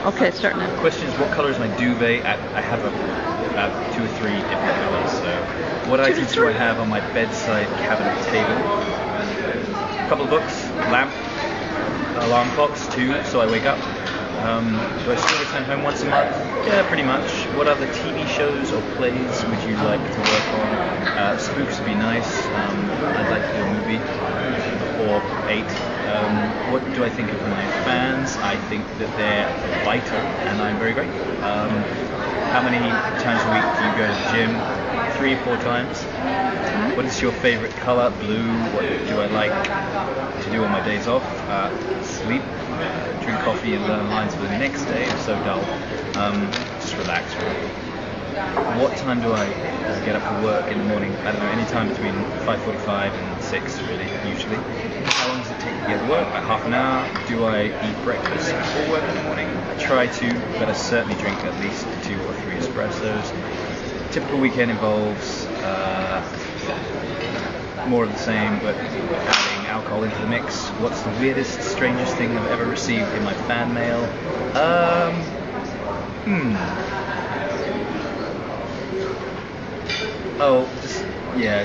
Okay, starting now. The question is, what colour is my duvet? I have about 2 or 3 different colours. So, what items do I have on my bedside cabinet table? A couple of books, lamp, alarm clocks, 2, so I wake up. Do I still return home once a month? Yeah, pretty much. What other TV shows or plays would you like to work on? Spooks would be nice. I'd like to do a movie or 8. What do I think of my fans? I think that they're vital, and I'm very grateful. How many times a week do you go to the gym? 3 or 4 times. What is your favorite colour? Blue. What do I like to do on my days off? Sleep, drink coffee, and learn lines for the next day. It's so dull. Just relax, really. What time do I get up for work in the morning? I don't know, any time between 5:45 and 6, really, usually. How long does it take to get to work? About half an hour. Do I eat breakfast before work in the morning? I try to, but I certainly drink at least 2 or 3 espressos. Typical weekend involves more of the same, but adding alcohol into the mix. What's the weirdest, strangest thing I've ever received in my fan mail?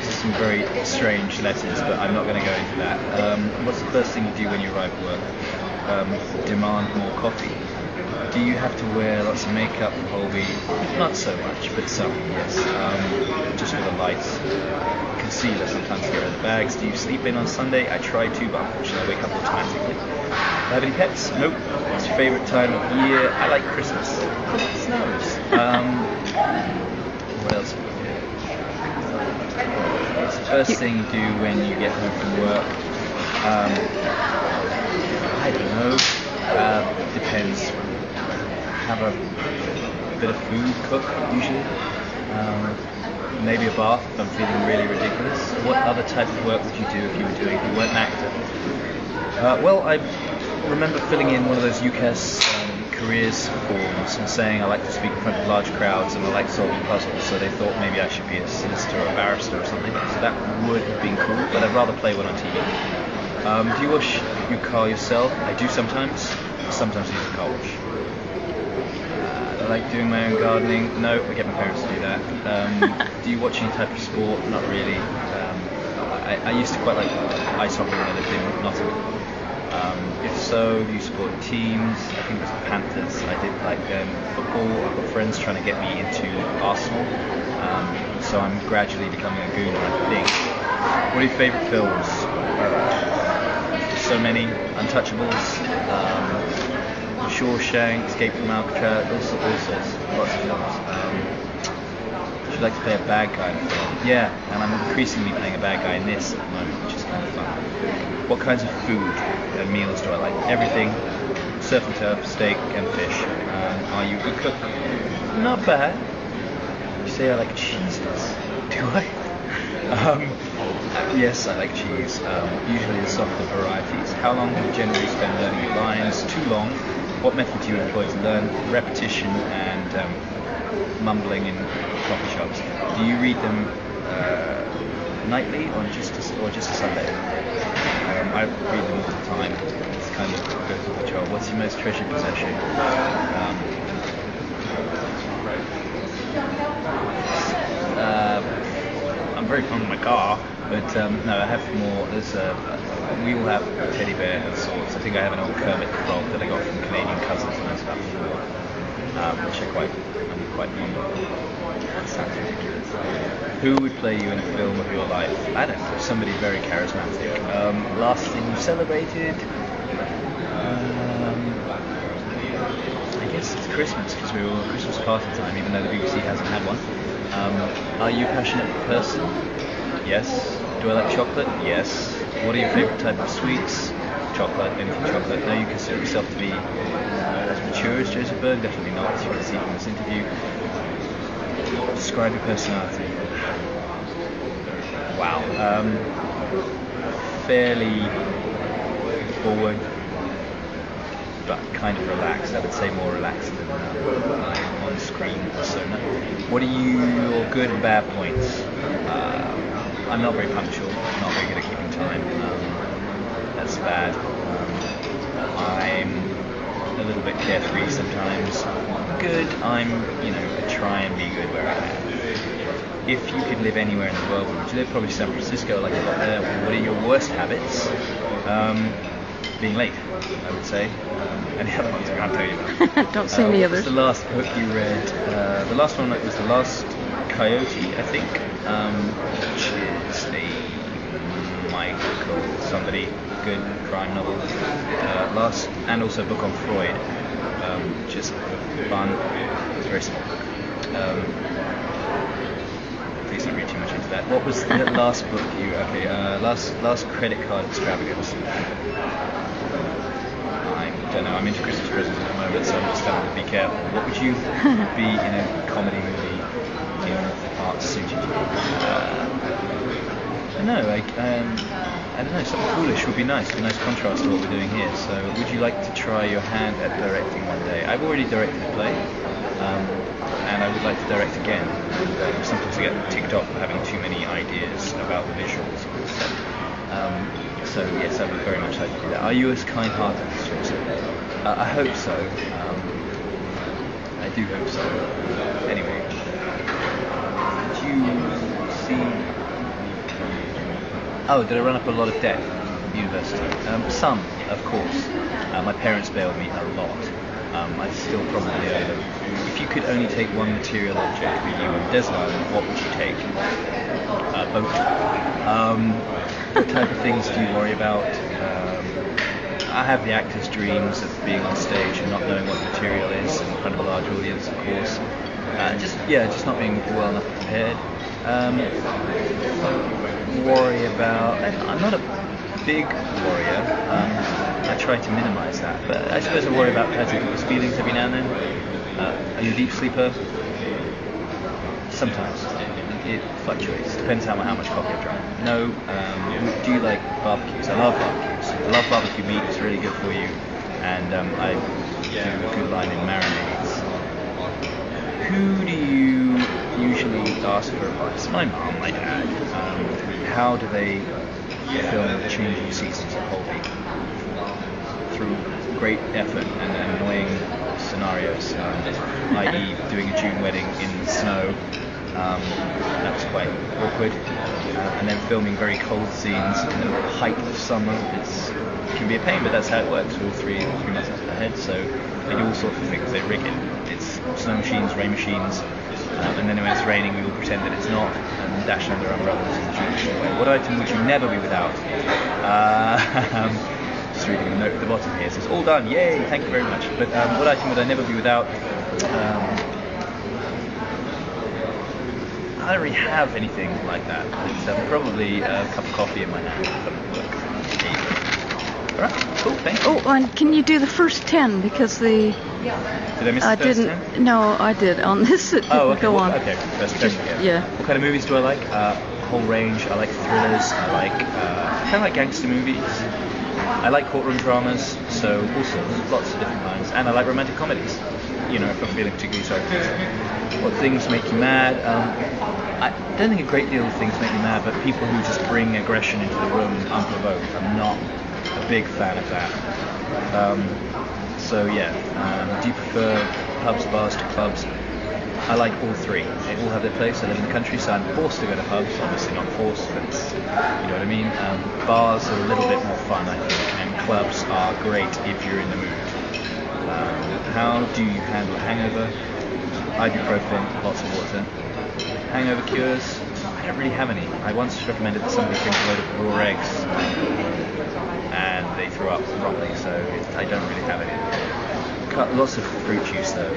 Just some very strange letters, but I'm not going to go into that. What's the first thing you do when you arrive at work? Demand more coffee. Do you have to wear lots of makeup the whole week? Not so much, but some, yes. Just for the lights. Concealer sometimes get rid of the bags. Do you sleep in on Sunday? I try to, but unfortunately I wake up automatically. Do you have any pets? Nope. What's your favourite time of year? I like Christmas. Because it snows. What else do we do? What's the first thing you do when you get home from work? I don't know. Depends. Have a bit of food, cook usually. Maybe a bath if I'm feeling really ridiculous. What other type of work would you do if you weren't an actor? I remember filling in one of those UCAS careers forms and saying I like to speak in front of large crowds and I like solving puzzles, so they thought maybe I should be a solicitor or a barrister or something. So that would have been cool, but I'd rather play one on TV. Do you wash your car yourself? I do sometimes use a car wash. I like doing my own gardening. No, I get my parents to do that. Do you watch any type of sport? Not really. I used to quite like ice hockey when I lived in Nottingham. If so, do you support teams? I think it was the Panthers. I did like football. I've got friends trying to get me into Arsenal. So I'm gradually becoming a gooner, I think. What are your favourite films? So many. Untouchables. Shawshank, Escape from Alcatraz, all sorts, lots of films. Would you like to play a bad guy in a film? Yeah, and I'm increasingly playing a bad guy in this at the moment, which is kind of fun. What kinds of food and meals do I like? Everything. Surf and turf, steak and fish. Are you a good cook? Not bad. You say I like cheeses. Do I? Yes, I like cheese. Usually the softer varieties. How long do you generally spend learning your lines? Too long. What method do you employ to learn? Repetition and mumbling in coffee shops. Do you read them nightly or just a Sunday? I read them all the time. It's kind of goes with the job. What's your most treasured possession? I'm very fond of my car, but no, I have more. We all have a teddy bear of sorts. I think I have an old Kermit frog that I got from Canadian cousins when I was about 4, which I'm quite fond of. That sounds ridiculous. Who would play you in a film of your life? I don't know, somebody very charismatic. Last thing you celebrated? I guess it's Christmas, because we were all at Christmas party time, even though the BBC hasn't had one. Are you a passionate person? Yes. Do I like chocolate? Yes. What are your favourite type of sweets? Chocolate, anything chocolate. Now you consider yourself to be as mature as Joseph Byrne? Definitely not, as you can see from this interview. Describe your personality. Wow. Fairly forward, but kind of relaxed. I would say more relaxed than my on-screen persona. What are your good and bad points? I'm not very punctual. I'm not very good at keeping time. That's bad. I'm a a little bit carefree sometimes. Good, I'm, I try and be good where I am. If you could live anywhere in the world, where would you live? Probably San Francisco, like a lot there. What are your worst habits? Being late, I would say. And the other ones I can't tell you about. Don't say any others. What's the last book you read? The last one was The Last Coyote, I think, which is a Michael somebody, good crime novel. And also a book on Freud, just fun. It's very small. Please don't read too much into that. What was the last book you? Okay, last credit card extravagance. I don't know. I'm into Christmas presents at the moment, so I'm just having to be careful. What would you be in a comedy movie if art suited you? I don't know. I don't know. Something foolish would be nice. It'd be a nice contrast to what we're doing here. So, would you like to try your hand at directing one day? I've already directed a play. And I would like to direct again. Sometimes I get ticked off for having too many ideas about the visuals and stuff. So yes, I would very much like to do that. Are you as kind-hearted as Joseph? I hope so. I do hope so. Anyway, did you see? Oh, did I run up a lot of debt at university? Some, of course. My parents bailed me a lot. I still probably owe them. If you could only take one material object with you on a desert island, what would you take? Boat. What type of things do you worry about? I have the actor's dreams of being on stage and not knowing what the material is in front of a large audience, of course. Just not being well enough prepared. Worry about... I'm not a big worrier. I try to minimize that, but I suppose I worry about hurting people's feelings every now and then. Are you a deep sleeper? Sometimes. It fluctuates. Depends how much coffee I've drunk. No. Do you like barbecues? I love barbecues. I love barbecue meat. It's really good for you. And I do a good line in marinades. Who do you usually ask for advice? My mom, my dad. How do they film the changing seasons of Holby? Through great effort and annoying scenarios, i.e. doing a June wedding in the snow. That was quite awkward. And then filming very cold scenes in the height of summer. It can be a pain, but that's how it works. We're all three months ahead, so they do all sorts of things. They rig it. It's snow machines, rain machines, and then when it's raining, we all pretend that it's not and dash under umbrellas in the traditional way. What item would you never be without? Just reading a note at the bottom here. It says, all done, yay, thank you very much. But what item would I never be without? I don't really have anything like that. It's probably a cup of coffee in my hand. Alright, cool, thanks. Oh, and can you do the first 10? Because the... Did I miss the first 10? No, I did. On this, it didn't go on. Okay, first 10, yeah. What kind of movies do I like? Whole range. I like thrillers. I like kind of like gangster movies. I like courtroom dramas, so also lots of different kinds. And I like romantic comedies, if I'm feeling particularly sorry for myself. What things make you mad? I don't think a great deal of things make me mad, but people who just bring aggression into the room unprovoked, I'm not a big fan of that. Do you prefer pubs, bars to clubs? I like all three. They all have their place. I live in the country, so I'm forced to go to pubs. Obviously not forced, but you know what I mean. Bars are a little bit more fun, I think, and clubs are great if you're in the mood. How do you handle a hangover? Ibuprofen, lots of water. Hangover cures? I don't really have any. I once recommended that somebody drink a load of raw eggs, and they threw up properly, so I don't really have any. Lots of fruit juice though.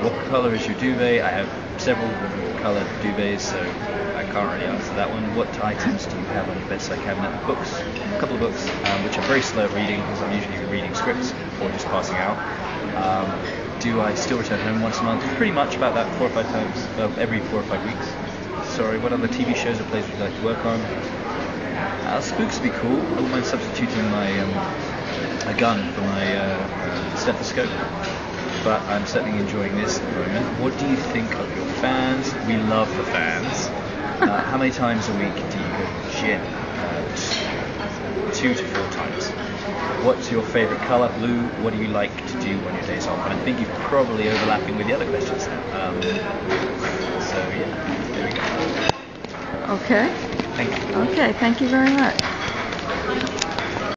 What colour is your duvet? I have several coloured duvets, so I can't really answer that one. What items do you have on your bedside cabinet? Books, a couple of books, which I'm very slow at reading because I'm usually reading scripts or just passing out. Do I still return home once a month? Pretty much about that 4 or 5 times, every 4 or 5 weeks. Sorry, what other TV shows or plays would you like to work on? Spooks would be cool. I wouldn't mind substituting a gun for my stethoscope. But I'm certainly enjoying this at the moment. What do you think of your fans? We love the fans. How many times a week do you go to the gym? 2 to 4 times. What's your favorite color? Blue. What do you like to do on your days off? And I think you're probably overlapping with the other questions now. So yeah, there we go. Okay. Thank you. Okay, thank you very much.